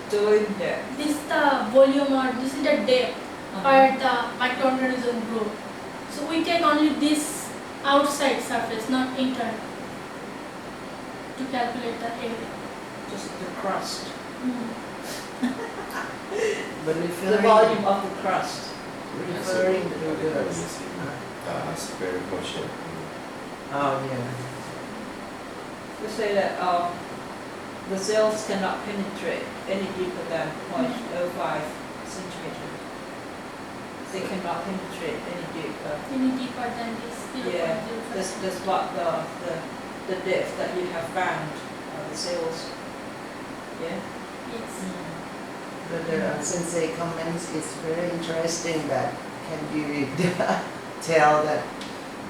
doing that? This is the volume or this is the depth where the microorganism grow. So we take only this outside surface, not internal, to calculate the area. Just the crust. But The referring, volume of the crust. referring to the, That's very much. oh yeah, They say that the cells cannot penetrate any deeper than 0.05 centimeter. They cannot penetrate any deeper. Any deeper than this 0.05. Yeah, that's what the depth that you have found the cells. Yeah. Yes. but the sensei comments is very interesting that can you tell that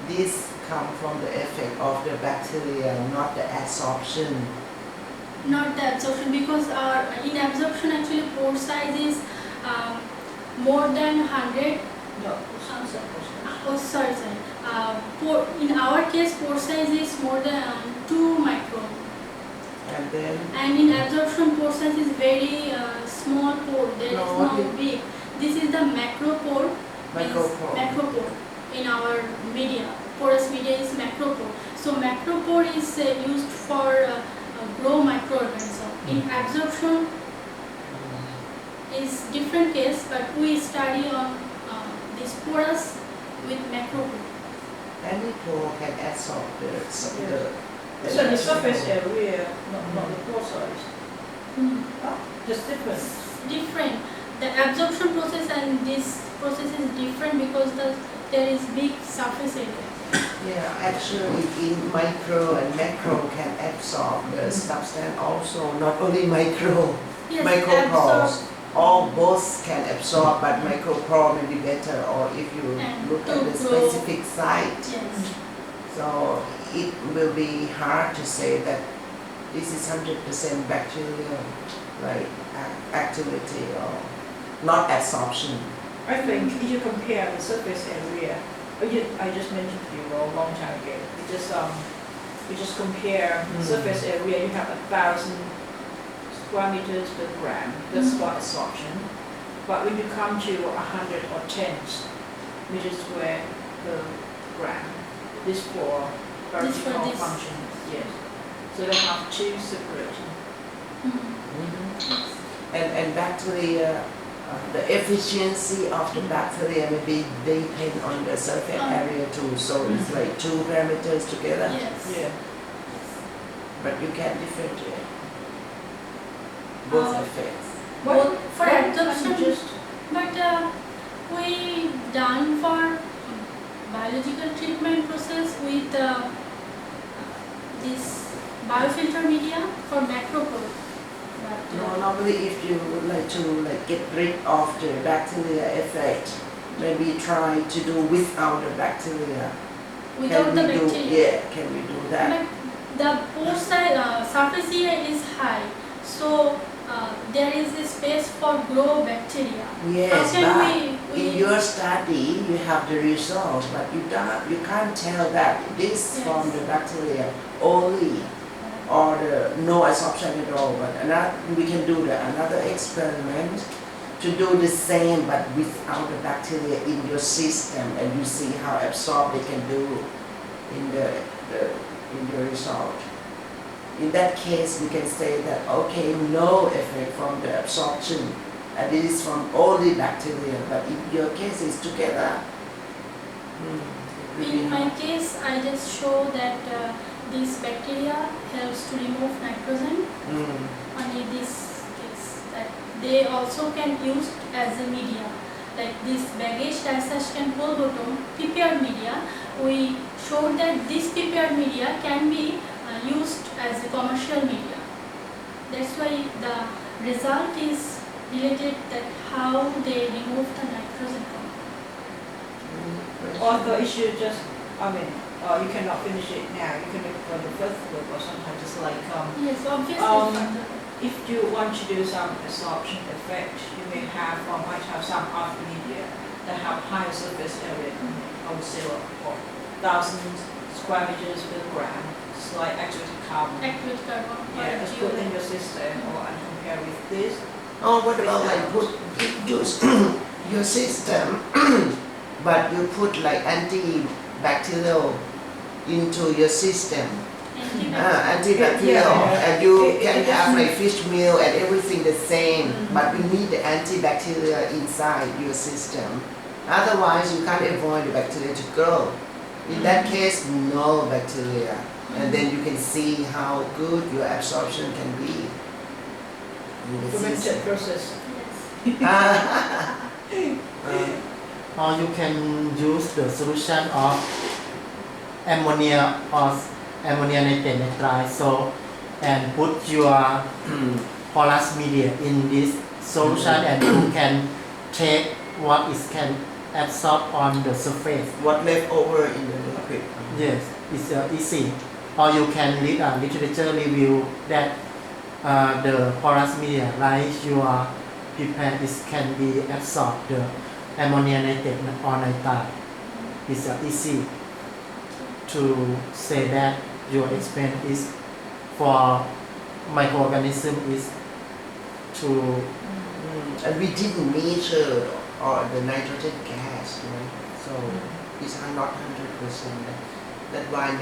this come from the effect of the bacteria, not the absorption. Not the absorption, because in absorption actually pore size is more than 100. No, it's not supposed to. Oh, sorry. In our case, pore size is more than 2 micron. And then, And in absorption, pore size is very small pore. There is No, no big. This is the macropore. Macropore. Macropore in our media. Porous media is macropore. So macropore is used for grow microorganism. In absorption is different case, but we study on this porous with macropore. any pore can absorb the It's on the surface area, not the pore size. Just different. Different. The absorption process and this process is different because there is big surface area. Yeah, actually in micro and macro can absorb the substance also, not only micro, Yes, micropores. All both can absorb, but micropore may be better, or if you And look to at the grow. specific site. Yes. So it will be hard to say that this is 100% bacterial, like activity or not absorption. I think if you compare the surface area, I just mentioned to you a long time ago. You just compare surface area. You have 1,000 square meters per gram. That's for absorption. But when you come to 100 or 10 meters square per gram, this for vertical this. function. Yes. So they have two separate. And bacteria, the efficiency of the bacteria maybe depend on the surface area too. So it's like 2 parameters together, Yes. Yeah. but you can differentiate both effects. Both for Why can't absorption, you just but we done for biological treatment process with this biofilter media for macropore. But, No, normally if you would like to get rid of the bacteria effect, maybe try to do without the bacteria. without the bacteria. Can we do that? But the pore size, surface area is high, so there is a space for grow bacteria. Yes, How can but we in your study you have the results, but you can't tell that this Yes. from the bacteria only or the no absorption at all. But we can do another experiment to do the same but without the bacteria in your system, and you see how absorb they can do in your result. In that case, we can say that okay, no effect from the absorption, and it is from only bacteria. But in your case, it's together. In my case, I just show that this bacteria helps to remove nitrogen. Only this case that they also can use as a media, like this baggage dissecting whole bottom prepared media. We showed that this prepared media can be used as a commercial media. That's why the result is related that how they remove the nitrogen from it. or the issue just, you cannot finish it now. You can make it for the first book or sometimes just like Yes, obviously. if you want to do some absorption effect, you might have some of the media that have higher surface area, I would say, or 1,000 square meters per gram. It's like activated carbon. Active carbon. Yeah, just put in your system and compare with this. Oh, what about like put use your system, but you put like antibacterial into your system. Antibacterial, Yeah. and you It can have doesn't- like fish meal and everything the same, Mhm. but we need the antibacterial inside your system. Otherwise, you can't avoid the bacteria to grow. In that case, no bacteria, and then you can see how good your absorption can be. in the fermented system. process. Or you can use the solution of ammonia or ammonia nitrate nitrite so and put your porous media in this solution and you can take what is can absorb on the surface. What left over in the liquid? Yes, it's easy. Or you can read a literature review that the porous media like your prepare is can be absorbed the ammonia nitrate or nitrite. It's easy to say that your expense is for microorganism is to And we didn't measure the nitrogen gas, so it's not 100%. That's why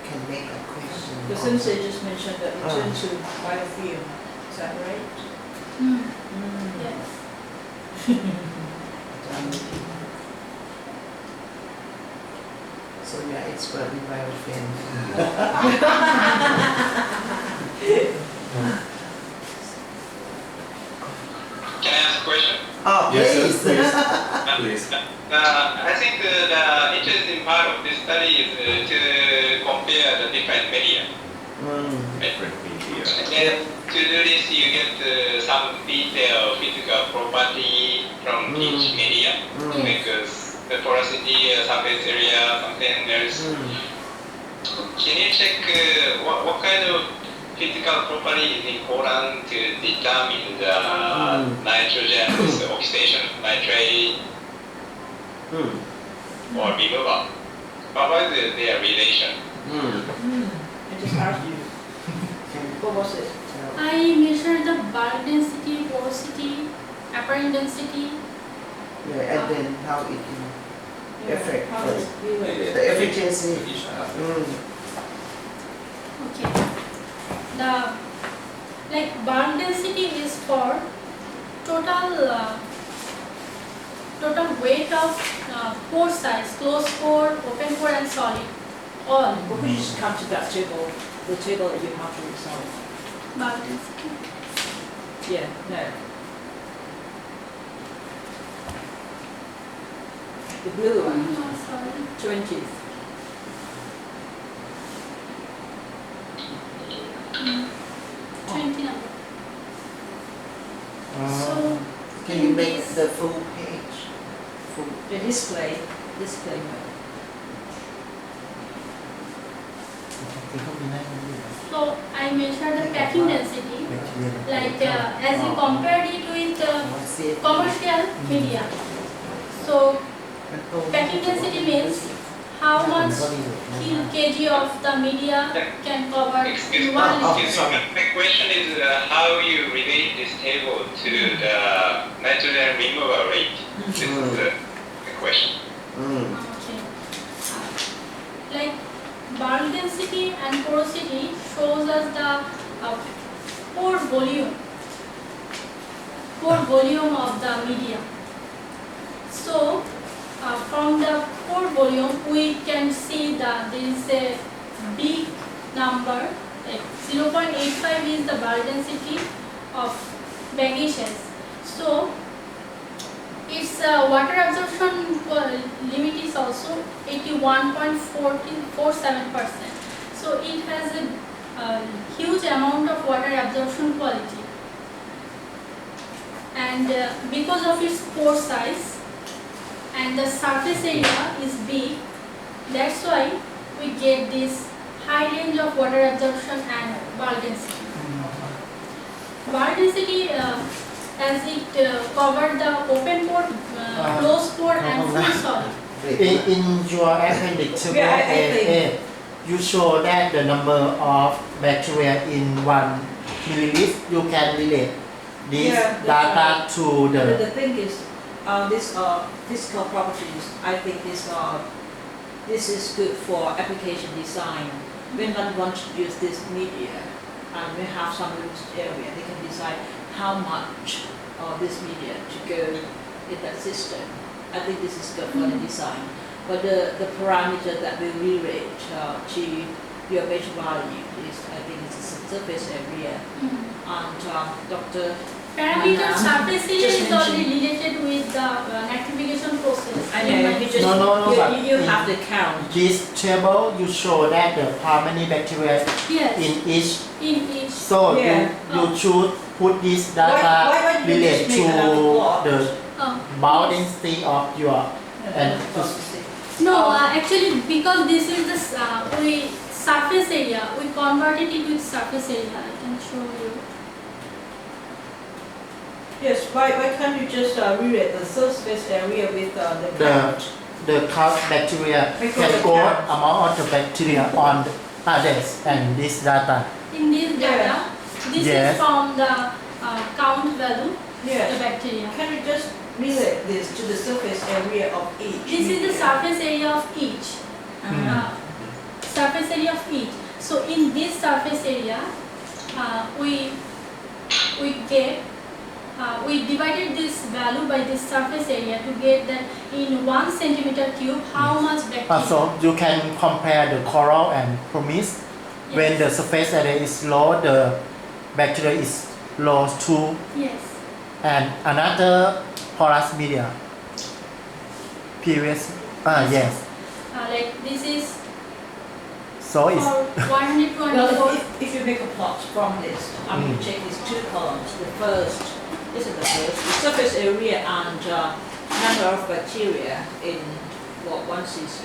can make a question. The sensei just mentioned that it turned to biofilm. Is that right? Yes. So you're expert in biofilm. Can I ask a question? Oh, Yes, please. Please. I think the interesting part of this study is to compare the different media. Different media. And then to do this, you get some detailed physical property from each media, because the porosity, surface area, something else. Can you check what kind of physical property is important to determine the nitrogen oxidation of nitrate or removal? What is their relation? I just asked you. What was it? I measured the bulk density, porosity, apparent density. Yeah, and then how it can affect How does it relate? the efficiency. Each other. Okay. The bulk density is for total weight of pore size, closed pore, open pore, and solid. All Or could you just come to that table, the table that you have to resolve? bulk density. Yeah, no. The blue one, Sorry. 20th. Mm. 20 number. So Can you make the full page? Full. The display mode. So I measured the packing density, like as you compared it with commercial media. So packing density means how much kg of the media can cover Excuse in me, 1 Oh, liter. sorry. my question is how you relate this table to the nitrogen removal rate. This is the question. Okay. Like bulk density and porosity shows us the pore volume of the media. So from the pore volume we can see that there is a big number, like 0.85 is the bulk density of bagages. So its water absorption limit is also 81.47%. So it has a huge amount of water absorption quality. And because of its pore size and the surface area is big, that's why we get this high range of water absorption and bulk density. Bulk density as it covered the open pore, closed pore and full solid. In your appendix to Yeah, I A, you show that the number of bacteria in 1 milliliter you can relate this Yeah, that's data right. to But the the thing is, this physical properties, I think this is good for application design. When one wants to use this media and we have some limited area, they can decide how much of this media to go in that system. I think this is good for the design. But the parameter that we relate to your measure value is, I think it's a surface area. And Dr. Parameter surface area just is already mentioned- related with the nitrification process. I know, you just, No, but you have the count. this table you show that the how many bacteria Yes, in each. in each. So Yeah. you should put this data why you relate just to make another plot? the Oh. bound density of your and No, actually because this is the surface area, we converted it with surface area. I can show you. Yes, why can't you just relate the surface area with the count? the count bacteria Because can the go count. amount of the bacteria on the others and this data. In this data, this Yes. is from the count value, the Yes. bacteria. Can you just relate this to the surface area of each? This is the media? surface area of each. Surface area of each. So in this surface area, we divided this value by this surface area to get that in 1 centimeter cube how much bacteria. Also, you can compare the coral and pumice. When Yes. the surface area is low, the bacteria is low too. Yes. And another porous media. Previous, yes. Like this is So it's for 124. Well, if you make a plot from this, you check these two columns. This is the surface area and number of bacteria in 1 cc.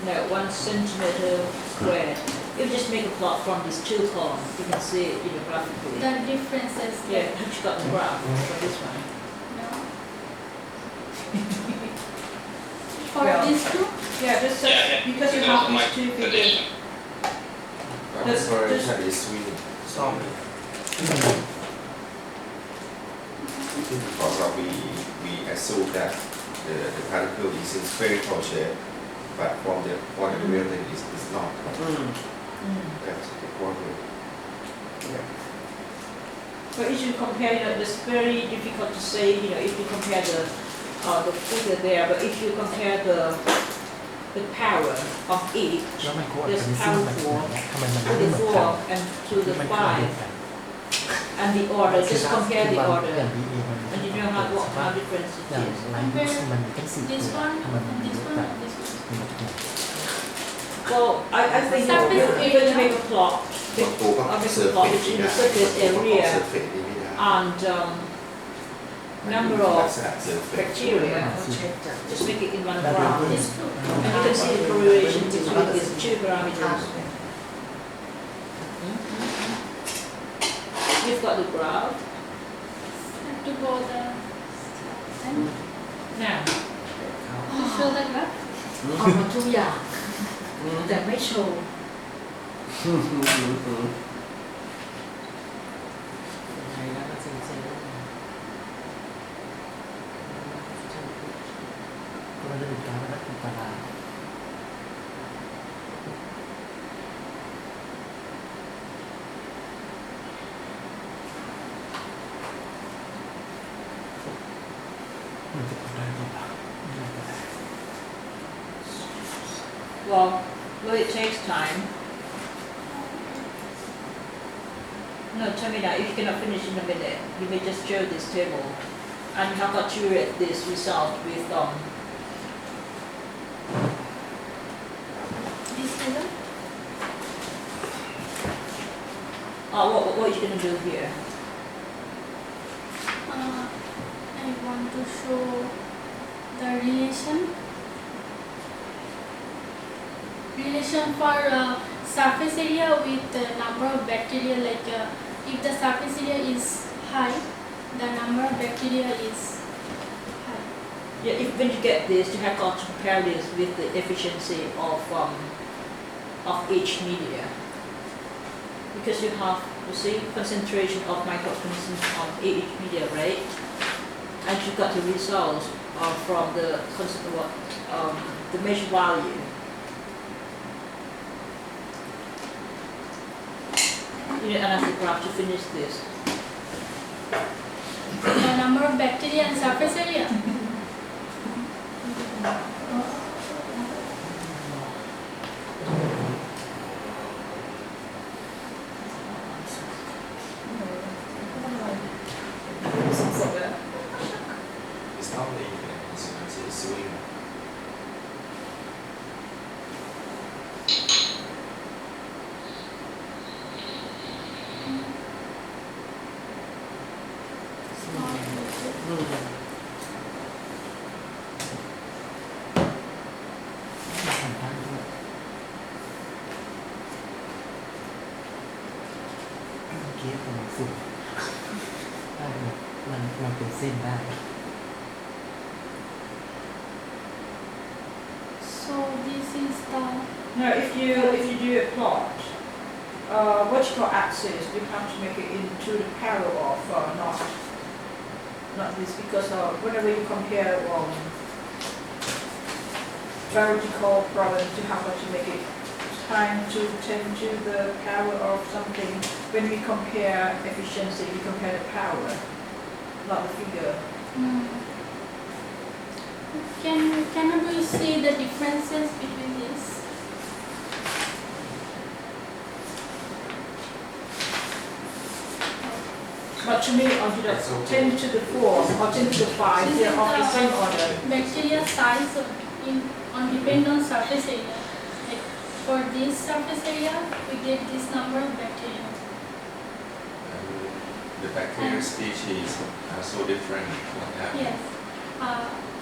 No, 1 centimeter squared. If you just make a plot from these two columns, you can see it graphically. The differences. Yeah, have you got the graph for this one? No. For Well, these two, Yeah, just because you That's have my these two figures. suggestion. That's Preparation is sweet. Sorry. Because we assume that the particle is in spherical shape, but from the real thing is not. That's the problem. But if you compare, it's very difficult to say, if you compare the figure there, but if you compare the power of each, แล้วไมโครออร์ there's แกนิซึม power มัน 4 ทำไมมัน to ไม่ the เหมือนกัน 4 and to the มันคืออันเดียว 5 กัน and the order, just compare the อย่าง order, BA มัน and you know how different อย่าง it is. ไลน์บุ๊กมันมีตั้ง4 this ตัว one, ทำไมมัน and มี this เยอะ one, จัง and this one. มีหมดทุกอย่าง Well, I think Surface you're going to area. make a plot บางตัวก็ of เซิร์ฟ the เฟ plot ก between นี่ the นะ surface เซิร์ฟ area เฟกนี่ไม่ได้ and number ลั of กษณะเซิร์ฟเฟก bacteria. Just make it in one That graph. will do. These two. And you can see the correlation between these two parameters. You've got the graph. Have to go the and Now, to show the graph. เอามาทุกอย่างแต่ไม่โชว์ ใช้แล้วก็เซ็นเซอร์ก็มันจะเป็นการวัดตาราง มันจะทำได้หรือเปล่าไม่ได้ Well, it takes time. No, Tahmina, if you cannot finish in a minute, you may just show this table. And you have got to rate this result with This table. what are you going to do here? I want to show the relation for surface area with the number of bacteria. Like if the surface area is high, the number of bacteria is high. Yeah, if when you get this, you have got to compare this with the efficiency of each media, because you have You see concentration of microorganisms on each media, right? And you got the results from the measure value. You need another graph to finish this. The number of bacteria and surface area. It's not the it's swing.มันเป็นเส้นได้ So this is the Now, if you do a plot, what you call axis, you have to make it into the parallel of not this, because whenever you compare vertical problems, you have to make it time to tend to the power of something. When we compare efficiency, we compare the power, not the figure. Can you see the differences between this? But to me, on the 10 to the 4 or 10 to the 5, they are of the same order. Bacteria size depend on surface area. Like for this surface area, we get this number of bacteria. The bacteria species are so different. What happened? Yes.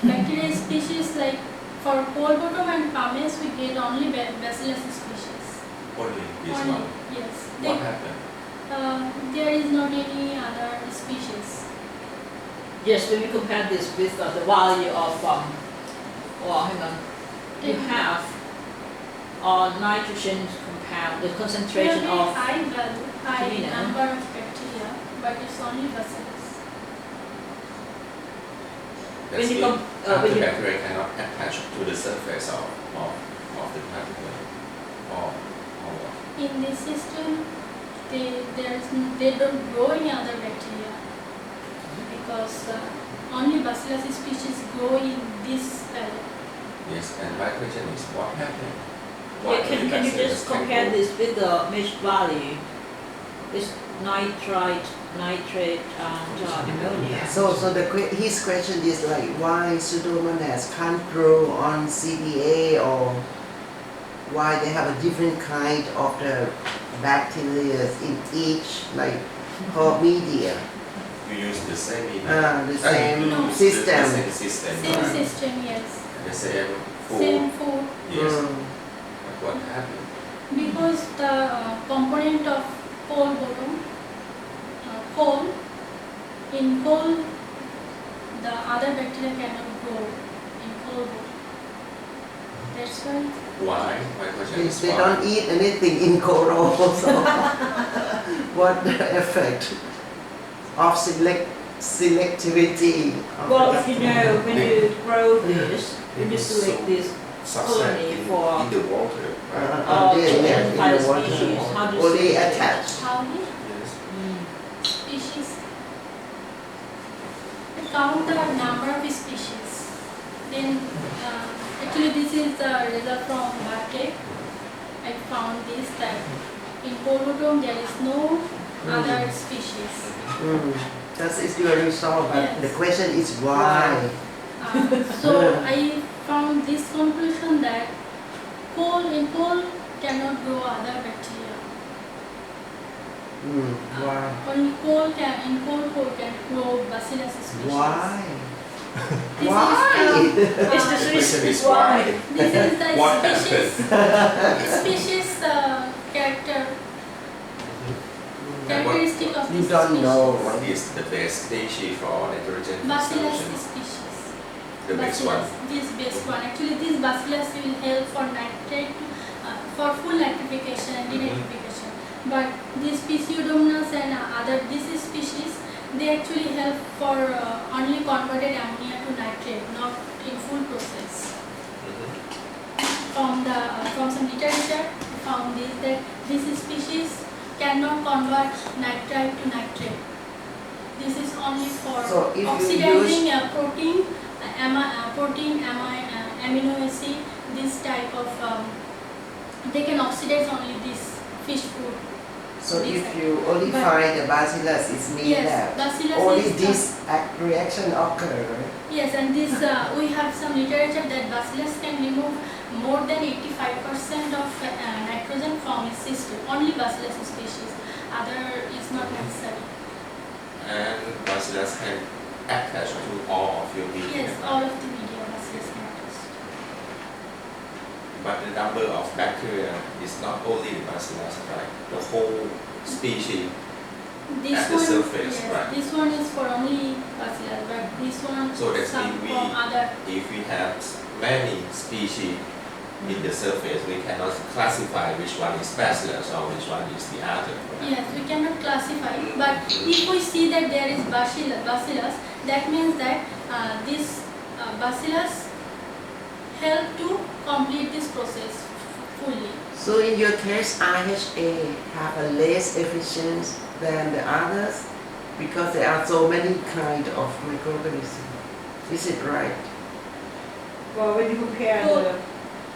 Bacteria species like for pole bottom and pumice, we get only bacillus species. Only this Only, one. yes. What happened? There is not any other species. Yes, when we compare this with the value of, hang on, you have nitrogen compound, the concentration Very of, high value, high Tahmina. number of bacteria, but it's only bacillus. That's you it. com- The bacteria cannot attach to the surface of the particle. Or what? In this system, they don't grow any other bacteria because only bacillus species grow in this palette. Yes, and my question is what happened? yeah, can you just compare this with the mesh value? It's nitrate, and ammonia. So his question is like why Pseudomonas can't grow on CBA, or why they have a different kind of the bacteria in each like media. You use the same media. The same No. system. The same system. Same right? system, yes. The same food. Same food. Yes. Mm. But what happened? Because the component of coal bottom, coal, in coal, the other bacteria cannot grow in coal bottom. That's why. Why? My question is They why? don't eat anything in coral, so what the effect of selectivity? Of Well, the if you know, when you grow this, when you select this Subset colony in for the water, right? all yeah, the in entire the water. species, how do you Only select it? attached. How many Yes. species? We count the number of species. Then, actually, this is the result from Bartek. I found this that in Polodome there is no other species. That is your result, but Yes. the question is why? So I found this conclusion that in coal cannot grow other bacteria. Why? Only in coal can grow bacillus species. Why? This Why? is It's the The question reason is why? this is the What species characteristic of You this don't species. know. What is the best species for nitrogen Bacillus fixation? species. The best one. This best one. Actually, this bacillus will help for nitrate, for full nitrification and denitrification. But these Pseudomonas and other disease species, they actually help for only converted ammonia to nitrate, not in full process. From some literature, we found this that this species cannot convert nitrite to nitrate. This is only for So if oxidizing protein, amino acid, this type of, they can oxidize only this fish food. So if you only find the bacillus, it means Yes, that bacillus only is this reaction occur, right? yes, and this we have some literature that bacillus can remove more than 85% of nitrogen from its system. Only bacillus species, other is not necessary. And bacillus can attach to all of your media. Yes, all of the media bacillus can attach. But the number of bacteria is not only the bacillus, right? The whole species This at the one, surface, yes, right? this one is for only bacillus, but this one So that some means from other. if we have many species in the surface, we cannot classify which one is bacillus or which one is the other. Right? Yes, we cannot classify, but if we see that there is bacillus, that means that this bacillus help to complete this process fully. So in your case, IHA have a less efficiency than the others because there are so many kind of microorganisms. Is it right? Well, when you compare Well, the,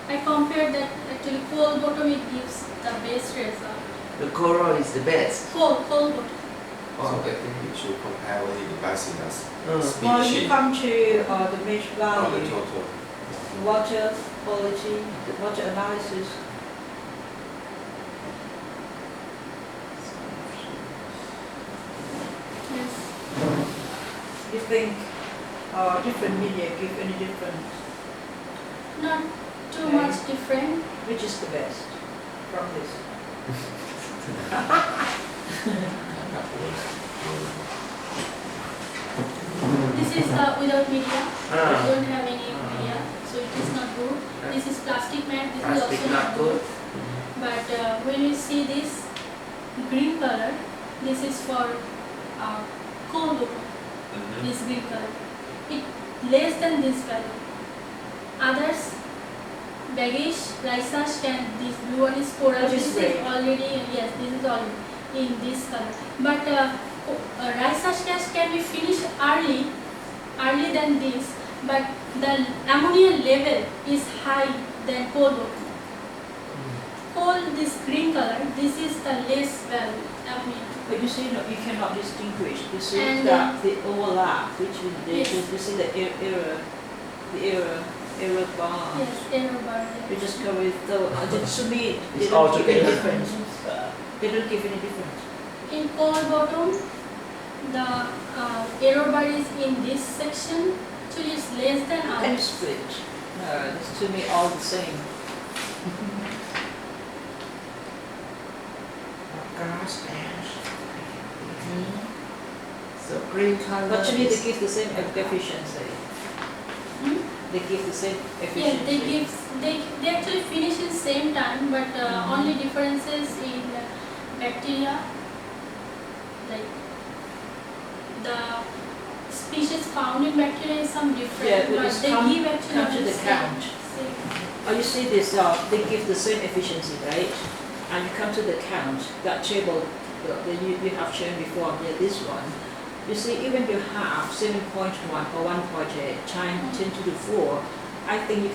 I compared that actually coal bottom, it gives the best result. The coral is the best. Coal bottom. So I think we should compare only the bacillus well, you species come to the mesh or the value, total. water quality, the water analysis. Yes. You think different media give any difference? Not too Okay. much different. Which is the best from this? This is without media. Ah. We don't have any media, so it is not good. This is plastic mat. This Plastic is also not not good. But when you see this green color, this is for coal bottom. This green color, it less than this value. Others, baggage, lysash can, this blue one is coral. Which is This red. is already, yes, this is already in this color. But lysash gas can be finished early than this, but the ammonia level is high than coal bottom. Coal, this green color, this is the less value ammonia. But you see, no, you cannot distinguish. You see And, that the overlap between the yes. you see the error bar. Yes, error bar. You just go with the. To me, they It's don't all give any together. difference. They don't give any difference. In coal bottom, the error bar is in this section, so it's less than How can you others. split? No, it's to me all the same. Gosh, ash. So green color. But to me, they is- give the same efficiency. Hmm? They give the same Yes, efficiency. they actually finish in same time, but only differences in bacteria, like the species found in bacteria is some different, Yeah, but but it's they come- give actually come to the the same. count. same. Oh, you see this, they give the same efficiency, right? And you come to the count, that table that you have shown before, yeah, this one. You see, even you have 7.1 or 1.8 times 10 to the 4, I think you